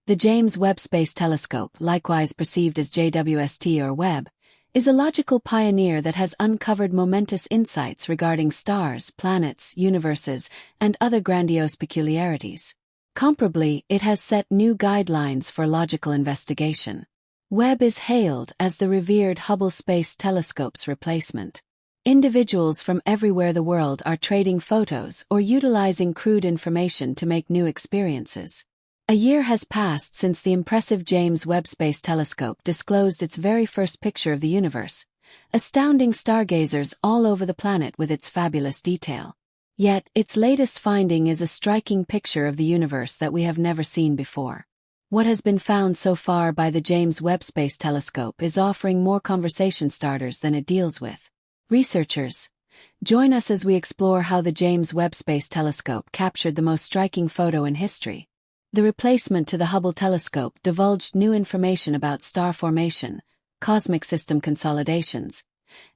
The James Webb Space Telescope, likewise perceived as JWST or Webb, is a logical pioneer that has uncovered momentous insights regarding stars, planets, universes, and other grandiose peculiarities. Comparably, it has set new guidelines for logical investigation. Webb is hailed as the revered Hubble Space Telescope's replacement. Individuals from everywhere the world are trading photos or utilizing crude information to make new experiences. A year has passed since the impressive James Webb Space Telescope disclosed its very first picture of the universe, astounding stargazers all over the planet with its fabulous detail. Yet, its latest finding is a striking picture of the universe that we have never seen before. What has been found so far by the James Webb Space Telescope is offering more conversation starters than it deals with. Researchers, join us as we explore how the James Webb Space Telescope captured the most striking photo in history. The replacement to the Hubble telescope divulged new information about star formation, cosmic system consolidations,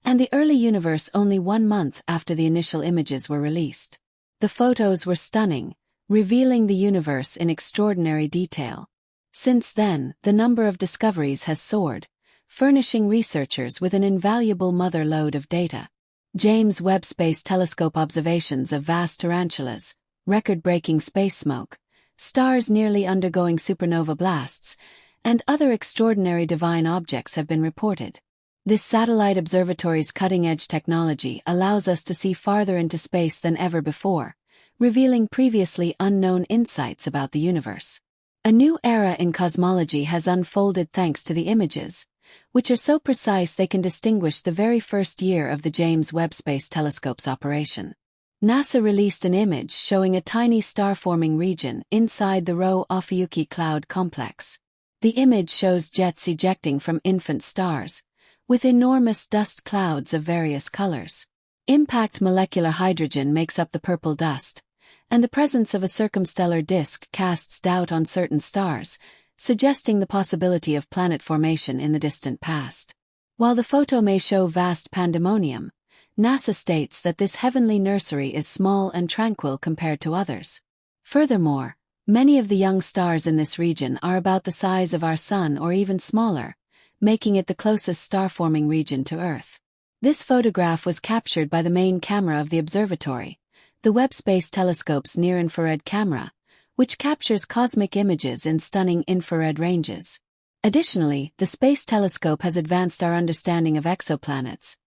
and the early universe only 1 month after the initial images were released. The photos were stunning, revealing the universe in extraordinary detail. Since then, the number of discoveries has soared, furnishing researchers with an invaluable mother lode of data. James Webb Space Telescope observations of vast tarantulas, record-breaking space smoke, stars nearly undergoing supernova blasts, and other extraordinary divine objects have been reported. This satellite observatory's cutting-edge technology allows us to see farther into space than ever before, revealing previously unknown insights about the universe. A new era in cosmology has unfolded thanks to the images, which are so precise they can distinguish the very first year of the James Webb Space Telescope's operation. NASA released an image showing a tiny star-forming region inside the Rho-Ophiuchi cloud complex. The image shows jets ejecting from infant stars, with enormous dust clouds of various colors. Impact molecular hydrogen makes up the purple dust, and the presence of a circumstellar disk casts doubt on certain stars, suggesting the possibility of planet formation in the distant past. While the photo may show vast pandemonium, NASA states that this heavenly nursery is small and tranquil compared to others. Furthermore, many of the young stars in this region are about the size of our Sun or even smaller, making it the closest star-forming region to Earth. This photograph was captured by the main camera of the observatory, the Webb Space Telescope's near-infrared camera, which captures cosmic images in stunning infrared ranges. Additionally, the Space Telescope has advanced our understanding of exoplanets,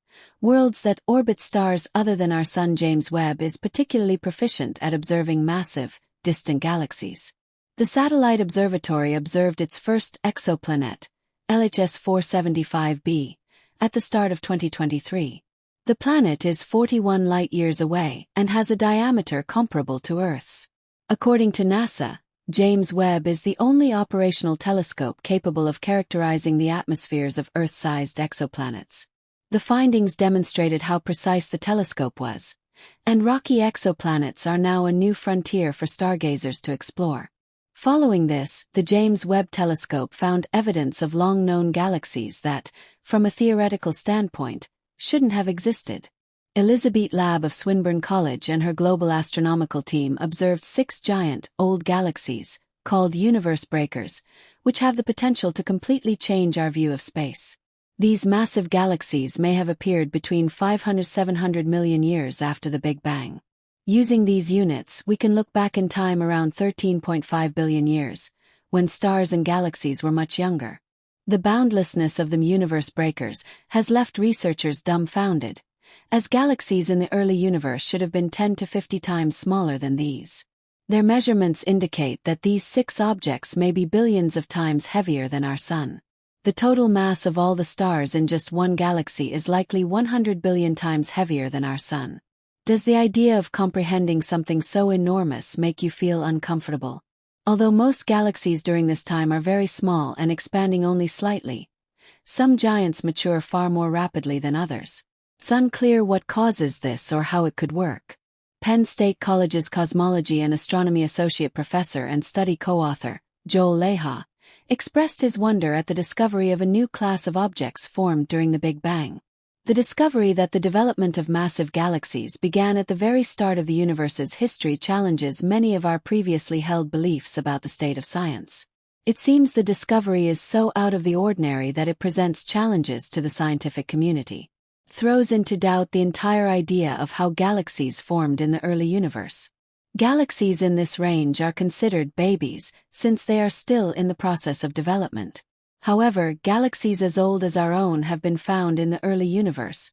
worlds that orbit stars other than our Sun. James Webb is particularly proficient at observing massive, distant galaxies. The satellite observatory observed its first exoplanet, LHS 475b, at the start of 2023. The planet is 41 light-years away and has a diameter comparable to Earth's. According to NASA, James Webb is the only operational telescope capable of characterizing the atmospheres of Earth-sized exoplanets. The findings demonstrated how precise the telescope was, and rocky exoplanets are now a new frontier for stargazers to explore. Following this, the James Webb Telescope found evidence of long-known galaxies that, from a theoretical standpoint, shouldn't have existed. Elizabeth Labb of Swinburne College and her global astronomical team observed 6 giant, old galaxies, called universe breakers, which have the potential to completely change our view of space. These massive galaxies may have appeared between 500–700 million years after the Big Bang. Using these units, we can look back in time around 13.5 billion years, when stars and galaxies were much younger. The boundlessness of the universe breakers has left researchers dumbfounded, as galaxies in the early universe should have been 10 to 50 times smaller than these. Their measurements indicate that these 6 objects may be billions of times heavier than our Sun. The total mass of all the stars in just one galaxy is likely 100 billion times heavier than our Sun. Does the idea of comprehending something so enormous make you feel uncomfortable? Although most galaxies during this time are very small and expanding only slightly, some giants mature far more rapidly than others. It's unclear what causes this or how it could work. Penn State College's Cosmology and Astronomy Associate Professor and study co-author, Joel Leha, expressed his wonder at the discovery of a new class of objects formed during the Big Bang. The discovery that the development of massive galaxies began at the very start of the universe's history challenges many of our previously held beliefs about the state of science. It seems the discovery is so out of the ordinary that it presents challenges to the scientific community. Throws into doubt the entire idea of how galaxies formed in the early universe. Galaxies in this range are considered babies, since they are still in the process of development. However, galaxies as old as our own have been found in the early universe,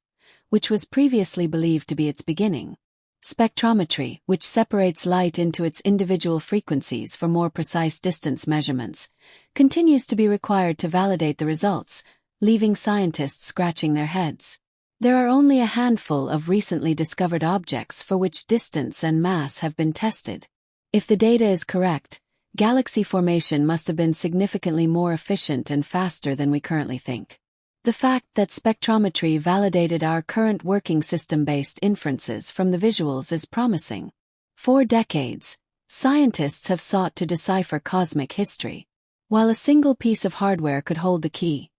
which was previously believed to be its beginning. Spectrometry, which separates light into its individual frequencies for more precise distance measurements, continues to be required to validate the results, leaving scientists scratching their heads. There are only a handful of recently discovered objects for which distance and mass have been tested. If the data is correct, galaxy formation must have been significantly more efficient and faster than we currently think. The fact that spectrometry validated our current working system-based inferences from the visuals is promising. For decades, scientists have sought to decipher cosmic history. While a single piece of hardware could hold the key,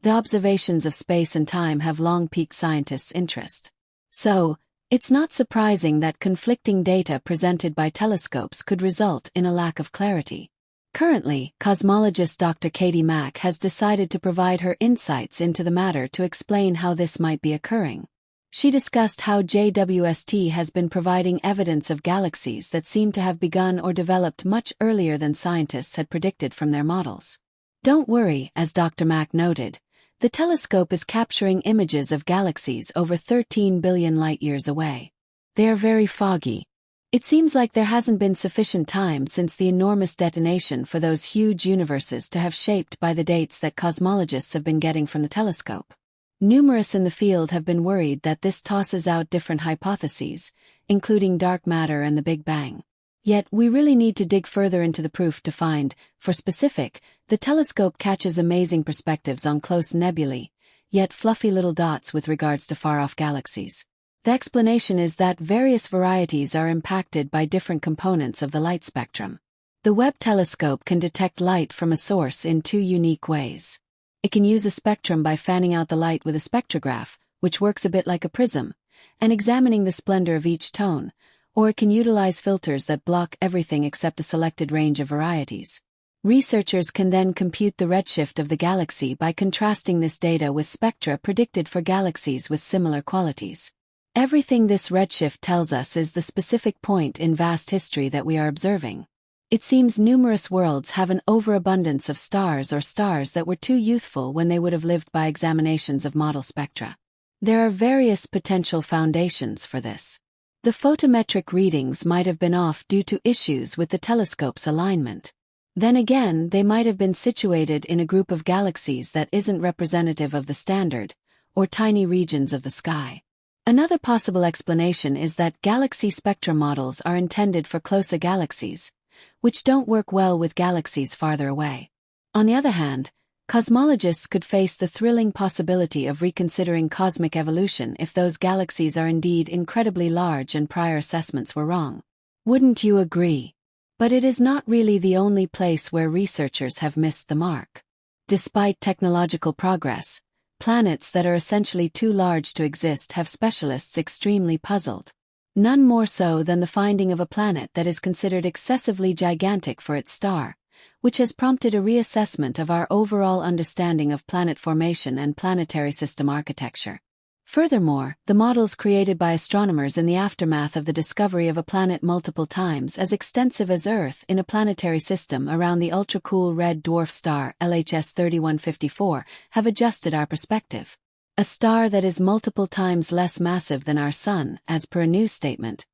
the observations of space and time have long piqued scientists' interest. So, it's not surprising that conflicting data presented by telescopes could result in a lack of clarity. Currently, cosmologist Dr. Katie Mack has decided to provide her insights into the matter to explain how this might be occurring. She discussed how JWST has been providing evidence of galaxies that seem to have begun or developed much earlier than scientists had predicted from their models. Don't worry, as Dr. Mack noted, the telescope is capturing images of galaxies over 13 billion light-years away. They are very foggy. It seems like there hasn't been sufficient time since the enormous detonation for those huge universes to have shaped by the dates that cosmologists have been getting from the telescope. Numerous in the field have been worried that this tosses out different hypotheses, including dark matter and the Big Bang. Yet, we really need to dig further into the proof to find, for specific, the telescope catches amazing perspectives on close nebulae, yet fluffy little dots with regards to far-off galaxies. The explanation is that various varieties are impacted by different components of the light spectrum. The Webb telescope can detect light from a source in two unique ways. It can use a spectrum by fanning out the light with a spectrograph, which works a bit like a prism, and examining the splendor of each tone, or it can utilize filters that block everything except a selected range of varieties. Researchers can then compute the redshift of the galaxy by contrasting this data with spectra predicted for galaxies with similar qualities. Everything this redshift tells us is the specific point in vast history that we are observing. It seems numerous worlds have an overabundance of stars or stars that were too youthful when they would have lived by examinations of model spectra. There are various potential foundations for this. The photometric readings might have been off due to issues with the telescope's alignment. Then again, they might have been situated in a group of galaxies that isn't representative of the standard, or tiny regions of the sky. Another possible explanation is that galaxy spectra models are intended for closer galaxies, which don't work well with galaxies farther away. On the other hand, cosmologists could face the thrilling possibility of reconsidering cosmic evolution if those galaxies are indeed incredibly large and prior assessments were wrong. Wouldn't you agree? But it is not really the only place where researchers have missed the mark. Despite technological progress, planets that are essentially too large to exist have specialists extremely puzzled. None more so than the finding of a planet that is considered excessively gigantic for its star, which has prompted a reassessment of our overall understanding of planet formation and planetary system architecture. Furthermore, the models created by astronomers in the aftermath of the discovery of a planet multiple times as extensive as Earth in a planetary system around the ultra-cool red dwarf star LHS 3154 have adjusted our perspective. A star that is multiple times less massive than our Sun, as per a news statement,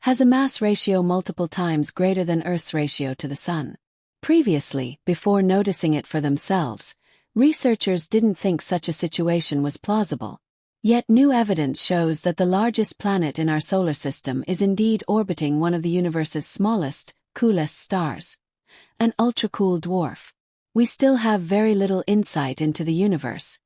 has a mass ratio multiple times greater than Earth's ratio to the Sun. Previously, before noticing it for themselves, researchers didn't think such a situation was plausible. Yet new evidence shows that the largest planet in our solar system is indeed orbiting one of the universe's smallest, coolest stars, an ultra-cool dwarf. We still have very little insight into the universe,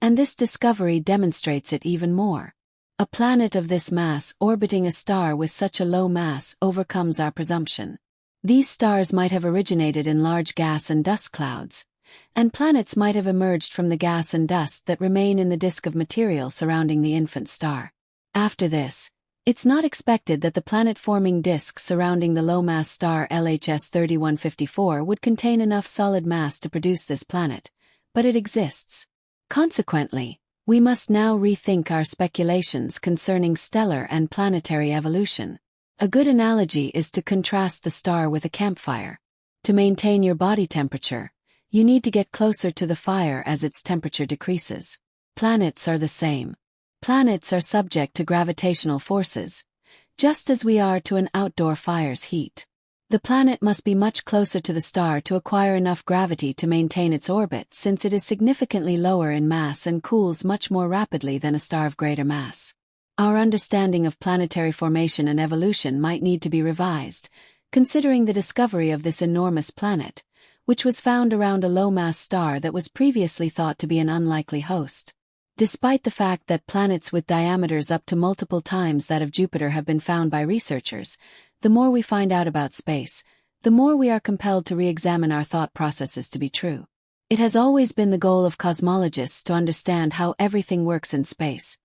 and this discovery demonstrates it even more. A planet of this mass orbiting a star with such a low mass overcomes our presumption. These stars might have originated in large gas and dust clouds, and planets might have emerged from the gas and dust that remain in the disk of material surrounding the infant star. After this, It's not expected that the planet-forming disk surrounding the low-mass star LHS 3154 would contain enough solid mass to produce this planet, but it exists. Consequently, we must now rethink our speculations concerning stellar and planetary evolution. A good analogy is to contrast the star with a campfire. To maintain your body temperature, you need to get closer to the fire as its temperature decreases. Planets are the same. Planets are subject to gravitational forces, just as we are to an outdoor fire's heat. The planet must be much closer to the star to acquire enough gravity to maintain its orbit, since it is significantly lower in mass and cools much more rapidly than a star of greater mass. Our understanding of planetary formation and evolution might need to be revised, considering the discovery of this enormous planet, which was found around a low-mass star that was previously thought to be an unlikely host. Despite the fact that planets with diameters up to multiple times that of Jupiter have been found by researchers, the more we find out about space, the more we are compelled to re-examine our thought processes to be true. It has always been the goal of cosmologists to understand how everything works in space,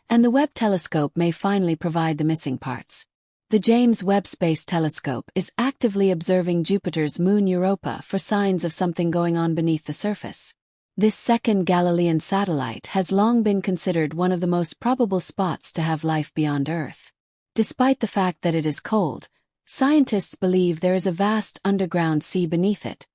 and the Webb telescope may finally provide the missing parts. The James Webb Space Telescope is actively observing Jupiter's moon Europa for signs of something going on beneath the surface. This second Galilean satellite has long been considered one of the most probable spots to have life beyond Earth. Despite the fact that it is cold, scientists believe there is a vast underground sea beneath it,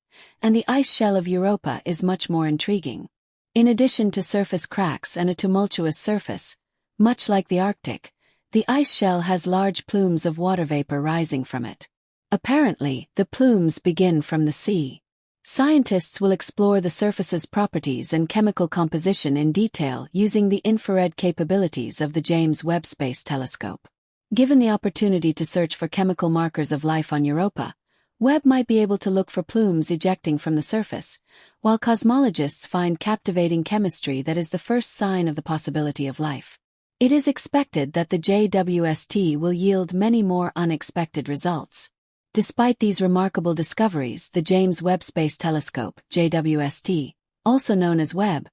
and the ice shell of Europa is much more intriguing. In addition to surface cracks and a tumultuous surface, much like the Arctic, the ice shell has large plumes of water vapor rising from it. Apparently, the plumes begin from the sea. Scientists will explore the surface's properties and chemical composition in detail using the infrared capabilities of the James Webb Space Telescope. Given the opportunity to search for chemical markers of life on Europa, Webb might be able to look for plumes ejecting from the surface, while cosmologists find captivating chemistry that is the first sign of the possibility of life. It is expected that the JWST will yield many more unexpected results. Despite these remarkable discoveries, the James Webb Space Telescope, JWST, also known as Webb,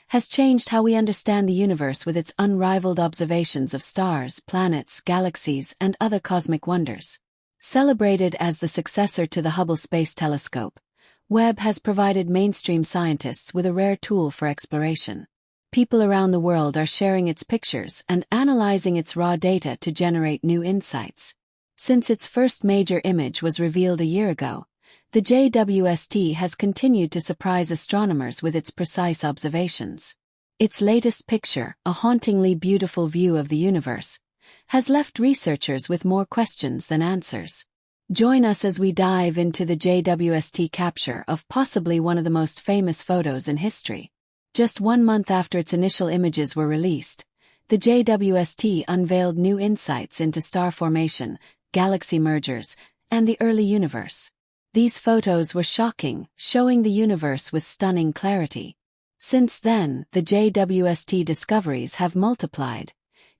has changed how we understand the universe with its unrivaled observations of stars, planets, galaxies, and other cosmic wonders. Celebrated as the successor to the Hubble Space Telescope, Webb has provided mainstream scientists with a rare tool for exploration. People around the world are sharing its pictures and analyzing its raw data to generate new insights. Since its first major image was revealed a year ago, the JWST has continued to surprise astronomers with its precise observations. Its latest picture, a hauntingly beautiful view of the universe, has left researchers with more questions than answers. Join us as we dive into the JWST capture of possibly one of the most famous photos in history. Just 1 month after its initial images were released, the JWST unveiled new insights into star formation, galaxy mergers, and the early universe. These photos were shocking, showing the universe with stunning clarity. Since then, the JWST discoveries have multiplied,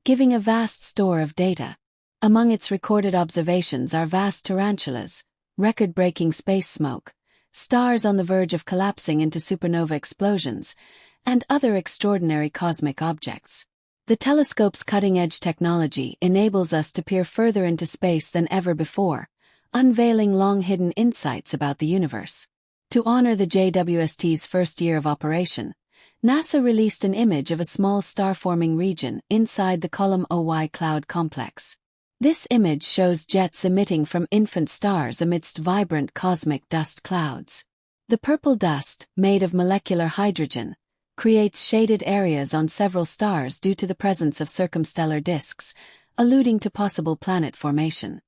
giving a vast store of data. Among its recorded observations are vast tarantulas, record-breaking space smoke, stars on the verge of collapsing into supernova explosions, and other extraordinary cosmic objects. The telescope's cutting-edge technology enables us to peer further into space than ever before, unveiling long-hidden insights about the universe. To honor the JWST's first year of operation, NASA released an image of a small star-forming region inside the Column OY cloud complex. This image shows jets emitting from infant stars amidst vibrant cosmic dust clouds. The purple dust, made of molecular hydrogen, creates shaded areas on several stars due to the presence of circumstellar disks, alluding to possible planet formation.